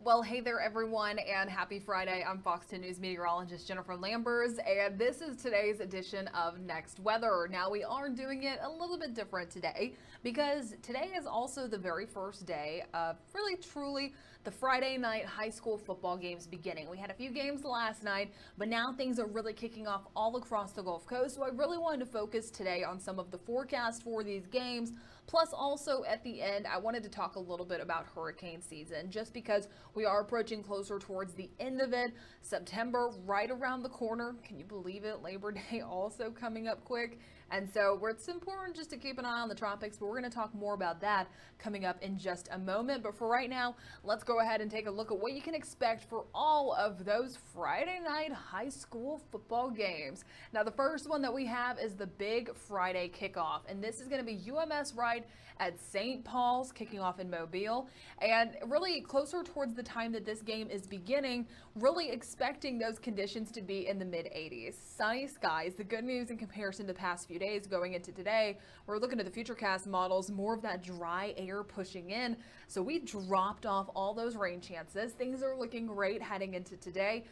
Well, hey there, everyone, and happy Friday. I'm Fox 10 News meteorologist Jennifer Lambers, and this is today's edition of Next Weather. Now, we are doing it a little bit different today because today is also the very first day of really, truly the Friday night high school football games beginning. We had a few games last night, but now things are really kicking off all across the Gulf Coast. So I really wanted to focus today on some of the forecasts for these games. Plus, also at the end, I wanted to talk a little bit about hurricane season, just because we are approaching closer towards the end of it. September right around the corner. Can you believe it? Labor Day also coming up quick. And so it's important just to keep an eye on the tropics, but we're going to talk more about that coming up in just a moment. But for right now, let's go ahead and take a look at what you can expect for all of those Friday night high school football games. Now, the first one that we have is the big Friday kickoff, and this is going to be UMS right at St. Paul's, kicking off in Mobile, and really closer towards the time that this game is beginning, really expecting those conditions to be in the mid-80s. Sunny skies. The good news in comparison to the past few days going into today, we're looking at the futurecast models, more of that dry air pushing in, so we dropped off all those rain chances. Things are looking great heading into today.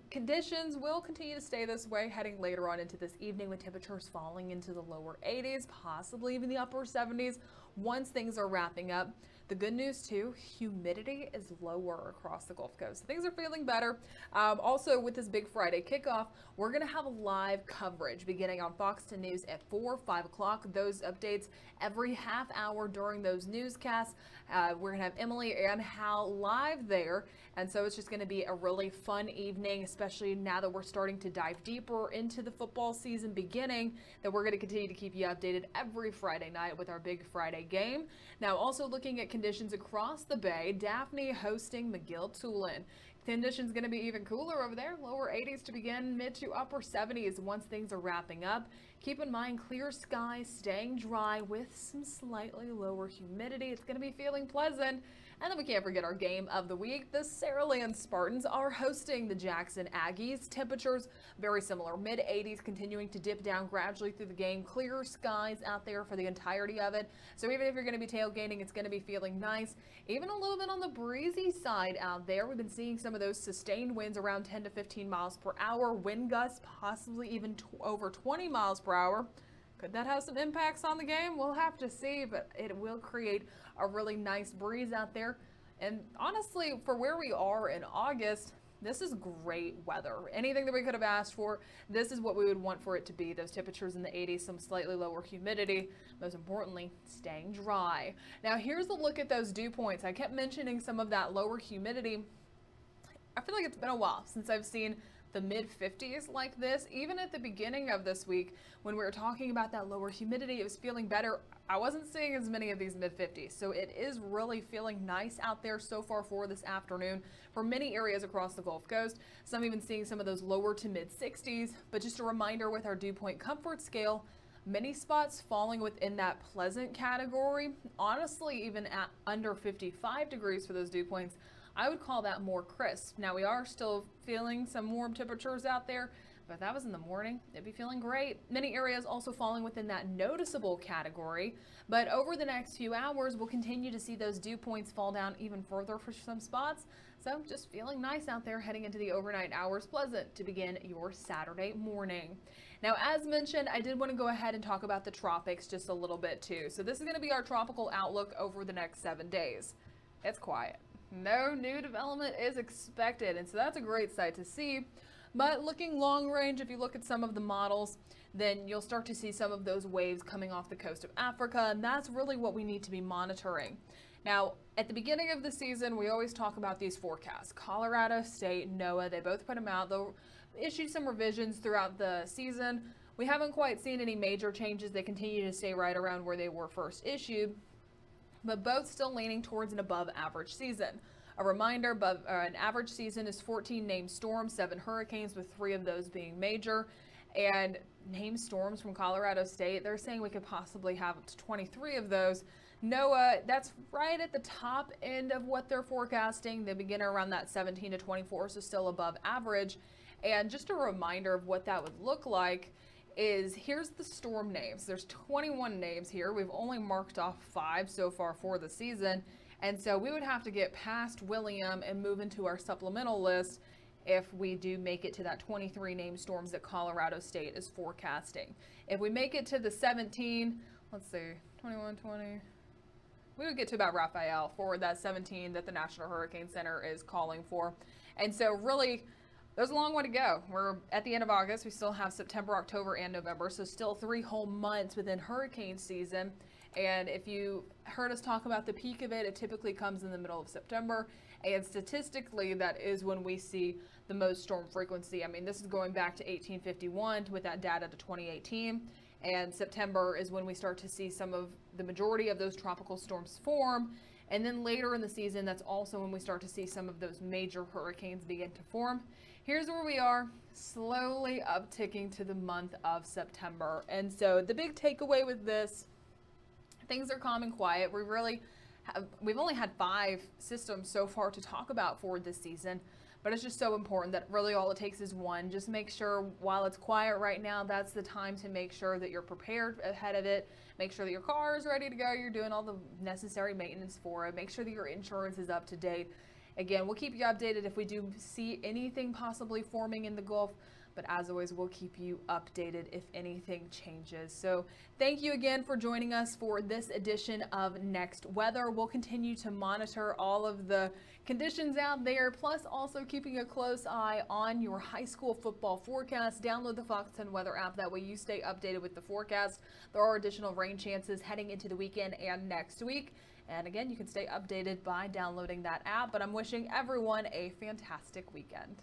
Conditions will continue to stay this way heading later on into this evening, with temperatures falling into the lower 80s, possibly even the upper 70s once things are wrapping up. The good news too, humidity is lower across the Gulf Coast. Things are feeling better. Also, with this big Friday kickoff, we're going to have live coverage beginning on Fox 10 News at 4, 5 o'clock. Those updates every half hour during those newscasts. We're going to have Emily and Hal live there. And so it's just going to be a really fun evening, especially now that we're starting to dive deeper into the football season beginning, that we're going to continue to keep you updated every Friday night with our big Friday game. Now, also looking at conditions across the bay, Daphne hosting McGill-Tulane. Conditions going to be even cooler over there, lower 80s to begin, mid to upper 70s once things are wrapping up. Keep in mind, clear skies, staying dry with some slightly lower humidity. It's going to be feeling pleasant. And then we can't forget our game of the week. The Saraland Spartans are hosting the Jackson Aggies. Temperatures very similar, mid 80s, continuing to dip down gradually through the game. Clear skies out there for the entirety of it. So even if you're going to be tailgating, it's going to be feeling nice. Even a little bit on the breezy side out there. We've been seeing some of those sustained winds around 10 to 15 miles per hour. Wind gusts possibly even over 20 miles per hour. Could that have some impacts on the game? We'll have to see, but it will create a really nice breeze out there. And honestly, for where we are in August, this is great weather. Anything that we could have asked for, this is what we would want for it to be. Those temperatures in the 80s, some slightly lower humidity, most importantly, staying dry. Now, here's a look at those dew points. I kept mentioning some of that lower humidity. I feel like it's been a while since I've seen the mid 50s like this. Even at the beginning of this week, when we were talking about that lower humidity, it was feeling better. I wasn't seeing as many of these mid 50s. So it is really feeling nice out there so far for this afternoon for many areas across the Gulf Coast. Some even seeing some of those lower to mid 60s. But just a reminder, with our dew point comfort scale, many spots falling within that pleasant category. Honestly, even at under 55 degrees for those dew points, I would call that more crisp. Now, we are still feeling some warm temperatures out there, but if that was in the morning, it'd be feeling great. Many areas also falling within that noticeable category, but over the next few hours, we'll continue to see those dew points fall down even further for some spots. So just feeling nice out there heading into the overnight hours, pleasant to begin your Saturday morning. Now, as mentioned, I did want to go ahead and talk about the tropics just a little bit too. So this is going to be our tropical outlook over the next 7 days. It's quiet. No new development is expected, and so that's a great sight to see. But looking long range, if you look at some of the models, then you'll start to see some of those waves coming off the coast of Africa, and that's really what we need to be monitoring. Now, at the beginning of the season, we always talk about these forecasts. Colorado State, NOAA, they both put them out. They'll issue some revisions throughout the season. We haven't quite seen any major changes. They continue to stay right around where they were first issued, but both still leaning towards an above average season. A reminder, an average season is 14 named storms, 7 hurricanes, with 3 of those being major. And named storms from Colorado State, they're saying we could possibly have up to 23 of those. NOAA, that's right at the top end of what they're forecasting. They begin around that 17 to 24, so still above average. And just a reminder of what that would look like is, here's the storm names. There's 21 names here. We've only marked off 5 so far for the season. And so we would have to get past William and move into our supplemental list if we do make it to that 23 named storms that Colorado State is forecasting. If we make it to the 17, let's see, 21, 20, we would get to about Raphael for that 17 that the National Hurricane Center is calling for. And so really, there's a long way to go. We're at the end of August. We still have September, October, and November, so still 3 whole months within hurricane season. And if you heard us talk about the peak of it, it typically comes in the middle of September. And statistically, that is when we see the most storm frequency. I mean, this is going back to 1851 with that data to 2018. And September is when we start to see some of the majority of those tropical storms form. And then later in the season, that's also when we start to see some of those major hurricanes begin to form. Here's where we are, slowly upticking to the month of September. And so the big takeaway with this, things are calm and quiet. We've only had 5 systems so far to talk about for this season, but it's just so important that really all it takes is one. Just make sure while it's quiet right now, that's the time to make sure that you're prepared ahead of it. Make sure that your car is ready to go. You're doing all the necessary maintenance for it. Make sure that your insurance is up to date. Again, we'll keep you updated if we do see anything possibly forming in the Gulf. But as always, we'll keep you updated if anything changes. So thank you again for joining us for this edition of Next Weather. We'll continue to monitor all of the conditions out there, plus also keeping a close eye on your high school football forecast. Download the Fox 10 Weather app. That way you stay updated with the forecast. There are additional rain chances heading into the weekend and next week. And again, you can stay updated by downloading that app. But I'm wishing everyone a fantastic weekend.